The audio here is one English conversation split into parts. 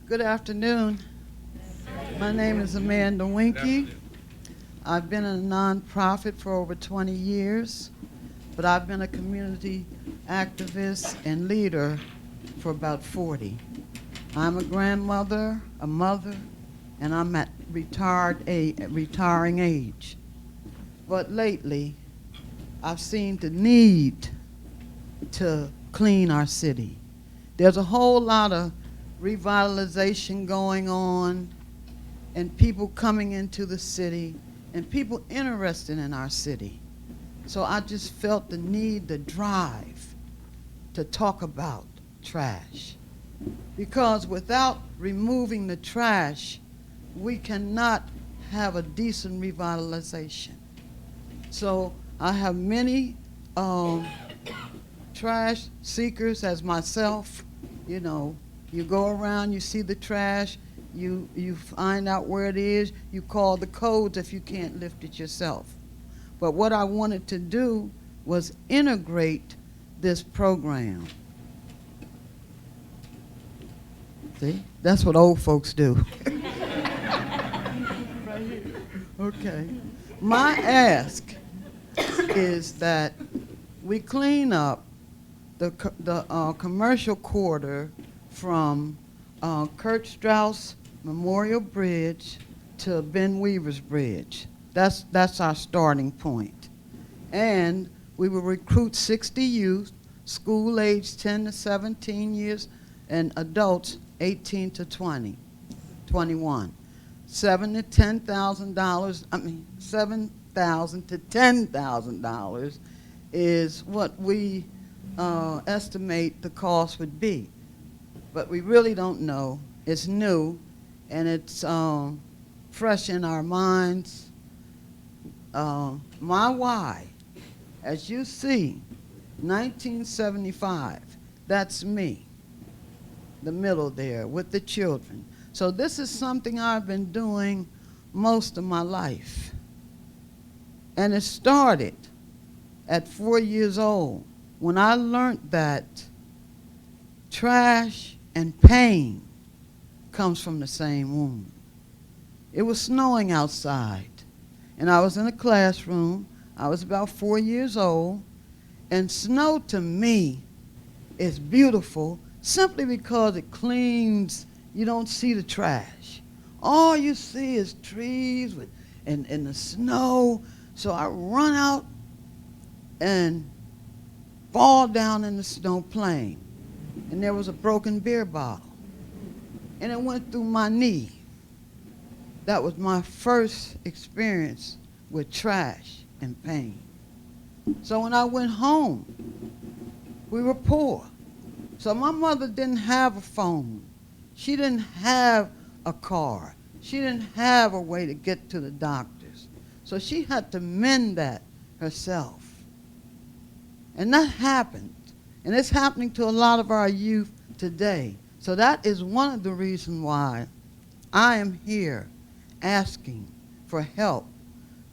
Good afternoon. My name is Amanda Winkey. I've been in a nonprofit for over 20 years, but I've been a community activist and leader for about 40. I'm a grandmother, a mother, and I'm at retiring age. But lately, I've seen the need to clean our city. There's a whole lot of revitalization going on and people coming into the city and people interested in our city. So I just felt the need, the drive to talk about trash. Because without removing the trash, we cannot have a decent revitalization. So I have many trash seekers as myself. You know, you go around, you see the trash, you find out where it is, you call the codes if you can't lift it yourself. But what I wanted to do was integrate this program. See, that's what old folks do. Right here. Okay. My ask is that we clean up the commercial quarter from Kurt Strauss Memorial Bridge to Ben Weaver's Bridge. That's our starting point. And we will recruit 60 youth, school age 10 to 17 years, and adults 18 to 21. $7,000 to $10,000 is what we estimate the cost would be. But we really don't know. It's new, and it's fresh in our minds. My why, as you see, 1975, that's me, the middle there with the children. So this is something I've been doing most of my life. And it started at 4 years old when I learned that trash and pain comes from the same womb. It was snowing outside, and I was in a classroom. I was about 4 years old, and snow to me is beautiful simply because it cleans. You don't see the trash. All you see is trees and the snow. So I run out and fall down in the snow playing. And there was a broken beer bottle. And it went through my knee. That was my first experience with trash and pain. So when I went home, we were poor. So my mother didn't have a phone. She didn't have a car. She didn't have a way to get to the doctors. So she had to mend that herself. And that happened. And it's happening to a lot of our youth today. So that is one of the reasons why I am here asking for help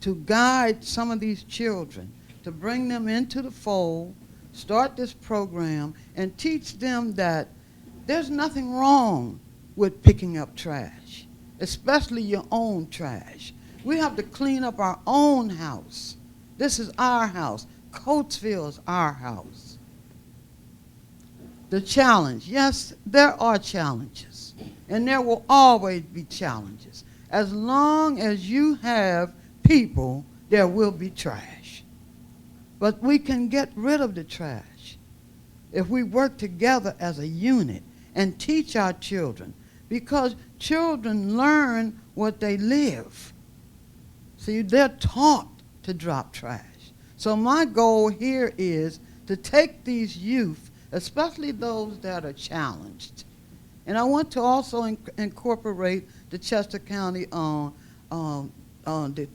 to guide some of these children, to bring them into the fold, start this program, and teach them that there's nothing wrong with picking up trash, especially your own trash. We have to clean up our own house. This is our house. Coatesville is our house. The challenge, yes, there are challenges, and there will always be challenges. As long as you have people, there will be trash. But we can get rid of the trash if we work together as a unit and teach our children, because children learn what they live. See, they're taught to drop trash. So my goal here is to take these youth, especially those that are challenged, and I want to also incorporate the Chester County the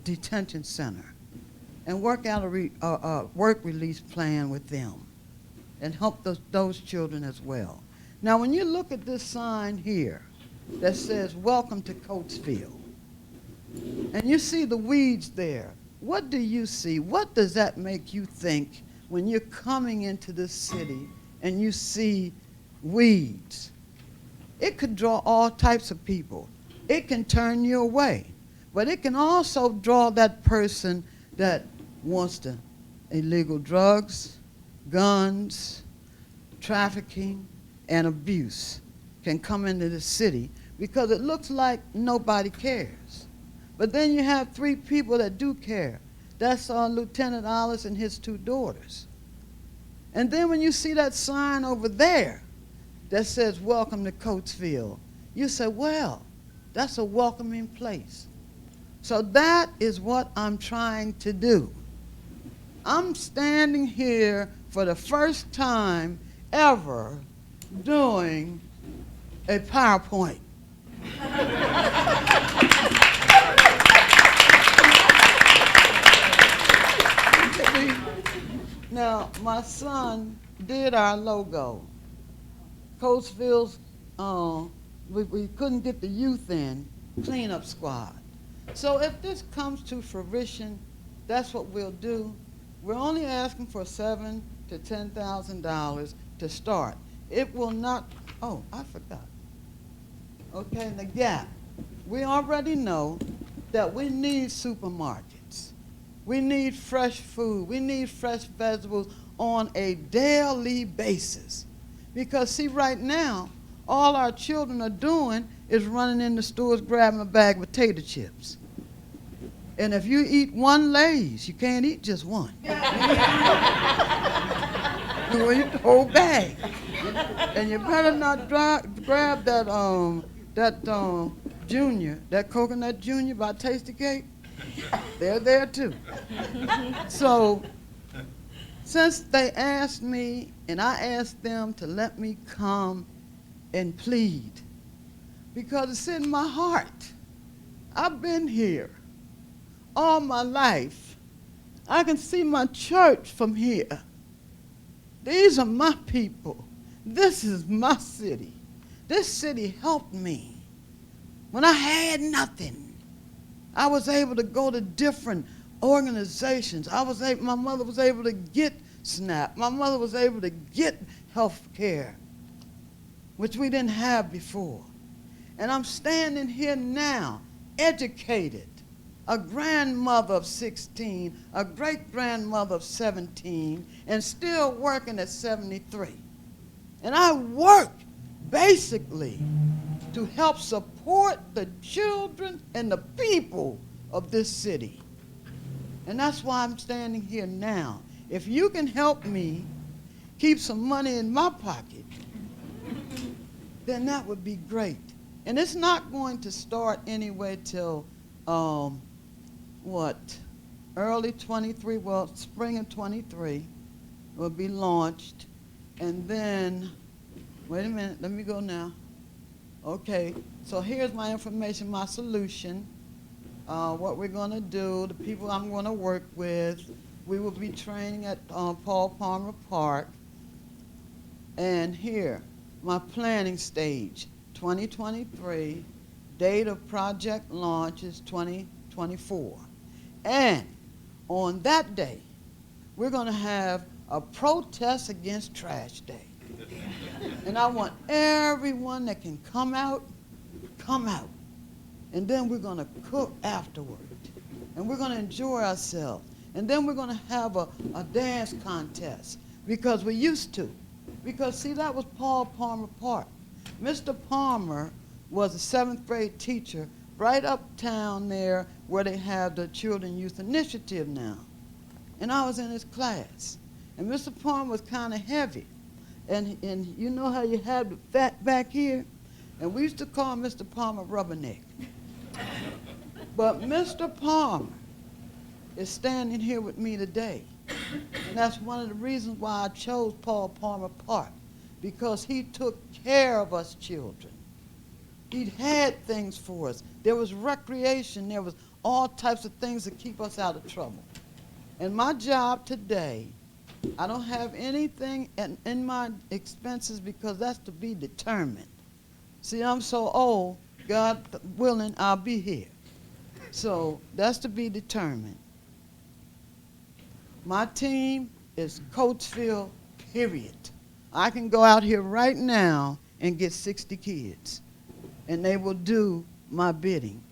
detention center and work out a work release plan with them and help those children as well. Now, when you look at this sign here that says, "Welcome to Coatesville," and you see the weeds there, what do you see? What does that make you think when you're coming into this city and you see weeds? It could draw all types of people. It can turn you away. But it can also draw that person that wants to illegal drugs, guns, trafficking, and abuse can come into the city because it looks like nobody cares. But then you have 3 people that do care. That's Lieutenant Alice and his 2 daughters. And then when you see that sign over there that says, "Welcome to Coatesville," you say, well, that's a welcoming place. So that is what I'm trying to do. I'm standing here for the first time ever doing a PowerPoint. Now, my son did our logo. Coatesville's, we couldn't get the youth in, cleanup squad. So if this comes to fruition, that's what we'll do. We're only asking for $7,000 to $10,000 to start. It will not, oh, I forgot. Okay, in the Gap, we already know that we need supermarkets. We need fresh food. We need fresh vegetables on a daily basis. Because see, right now, all our children are doing is running in the stores grabbing a bag of potato chips. And if you eat 1 Lay's, you can't eat just one. You eat the whole bag. And you better not grab that Junior, that Coconut Junior by Tasty Cake. They're there too. So since they asked me and I asked them to let me come and plead, because it's in my heart. I've been here all my life. I can see my church from here. These are my people. This is my city. This city helped me. When I had nothing, I was able to go to different organizations. My mother was able to get SNAP. My mother was able to get health care, which we didn't have before. And I'm standing here now, educated, a grandmother of 16, a great-grandmother of 17, and still working at 73. And I work basically to help support the children and the people of this city. And that's why I'm standing here now. If you can help me keep some money in my pocket, then that would be great. And it's not going to start anyway till, early 23, well, spring of 23 will be launched. And then, wait a minute, let me go now. Okay, so here's my information, my solution, what we're going to do, the people I'm going to work with. We will be training at Paul Palmer Park. And here, my planning stage, 2023, date of project launch is 2024. And on that day, we're going to have a protest against Trash Day. And I want everyone that can come out. And then we're going to cook afterward. And we're going to enjoy ourselves. And then we're going to have a dance contest, because we used to. Because, see, that was Paul Palmer Park. Mr. Palmer was a 7th grade teacher right uptown there where they have the Children Youth Initiative now. And I was in his class. And Mr. Palmer was kind of heavy. And you know how you have the fat back here? And we used to call Mr. Palmer Rubberneck. But Mr. Palmer is standing here with me today. And that's one of the reasons why I chose Paul Palmer Park, because he took care of us children. He had things for us. There was recreation. There was all types of things to keep us out of trouble. And my job today, I don't have anything in my expenses, because that's to be determined. See, I'm so old, God willing, I'll be here. So that's to be determined. My team is Coatesville, period. I can go out here right now and get 60 kids. And they will do my bidding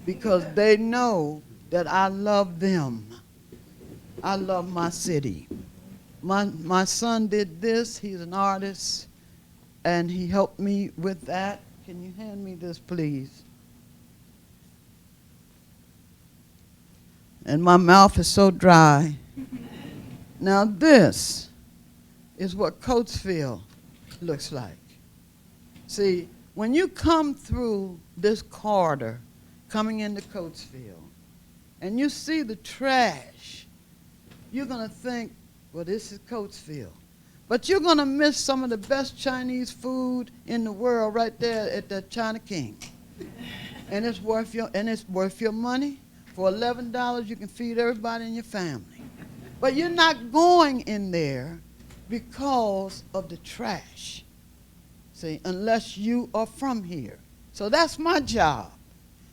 because they know that I love them. I love my city. My son did this. He's an artist, and he helped me with that. Can you hand me this, please? And my mouth is so dry. Now this is what Coatesville looks like. See, when you come through this corridor, coming into Coatesville, and you see the trash, you're going to think, well, this is Coatesville. But you're going to miss some of the best Chinese food in the world right there at the China King. And it's worth your money. For $11, you can feed everybody in your family. But you're not going in there because of the trash, see, unless you are from here. So that's my job,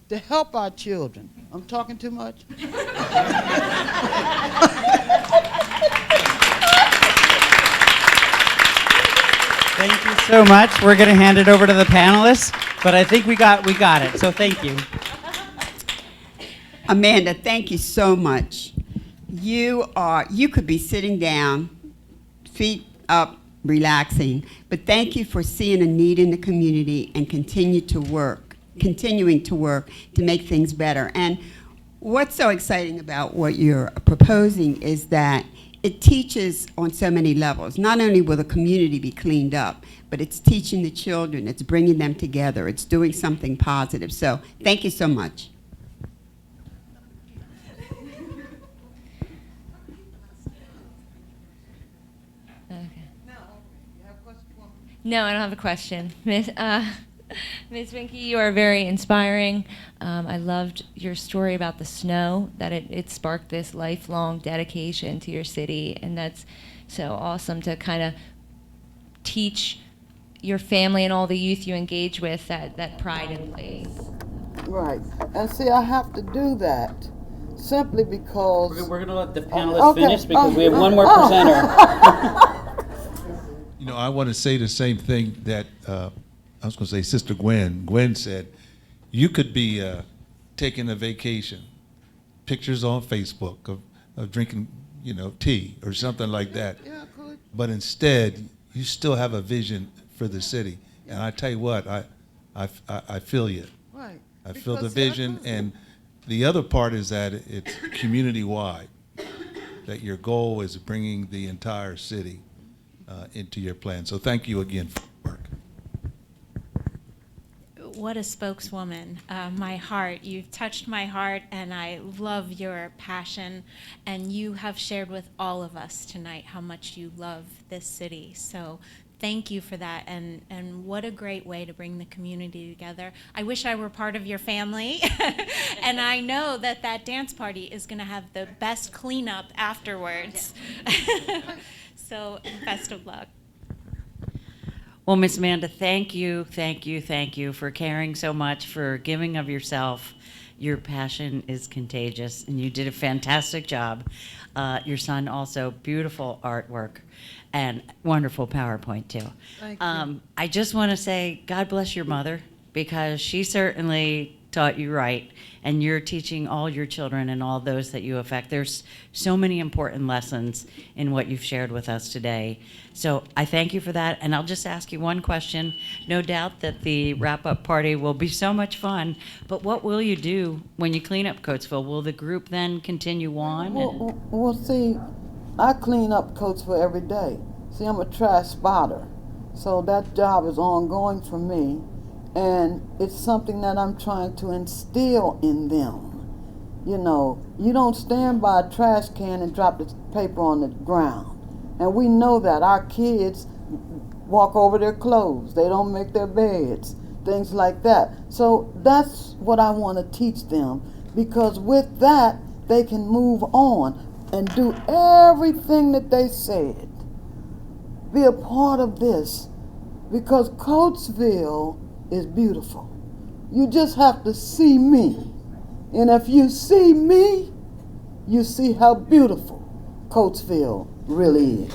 to help our children. I'm talking too much? Thank you so much. We're going to hand it over to the panelists, but I think we got it, so thank you. Amanda, thank you so much. You could be sitting down, feet up, relaxing, but thank you for seeing a need in the community and continuing to work to make things better. And what's so exciting about what you're proposing is that it teaches on so many levels. Not only will the community be cleaned up, but it's teaching the children, it's bringing them together, it's doing something positive. So thank you so much. No, I don't have a question. Ms. Winkey, you are very inspiring. I loved your story about the snow, that it sparked this lifelong dedication to your city, and that's so awesome to kind of teach your family and all the youth you engage with that pride in place. Right. And see, I have to do that simply because... We're going to let the panelists finish because we have one more presenter. You know, I want to say the same thing that I was going to say Sister Gwen. Gwen said, you could be taking a vacation, pictures on Facebook of drinking, tea or something like that. Yeah, I could. But instead, you still have a vision for the city. And I tell you what, I feel you. Right. I feel the vision. And the other part is that it's community-wide, that your goal is bringing the entire city into your plan. So thank you again for your work. What a spokeswoman. My heart, you've touched my heart, and I love your passion, and you have shared with all of us tonight how much you love this city. So thank you for that, and what a great way to bring the community together. I wish I were part of your family, and I know that dance party is going to have the best cleanup afterwards. So best of luck. Well, Miss Amanda, thank you for caring so much, for giving of yourself. Your passion is contagious, and you did a fantastic job. Your son also, beautiful artwork and wonderful PowerPoint too. Thank you. I just want to say God bless your mother, because she certainly taught you right, and you're teaching all your children and all those that you affect. There's so many important lessons in what you've shared with us today. So I thank you for that, and I'll just ask you one question. No doubt that the wrap-up party will be so much fun, but what will you do when you clean up Coatesville? Will the group then continue on? Well, see, I clean up Coatesville every day. See, I'm a trash spotter, so that job is ongoing for me. And it's something that I'm trying to instill in them. You don't stand by a trash can and drop the paper on the ground. And we know that. Our kids walk over their clothes. They don't make their beds, things like that. So that's what I want to teach them, because with that, they can move on and do everything that they said. Be a part of this, because Coatesville is beautiful. You just have to see me. And if you see me, you see how beautiful Coatesville really is.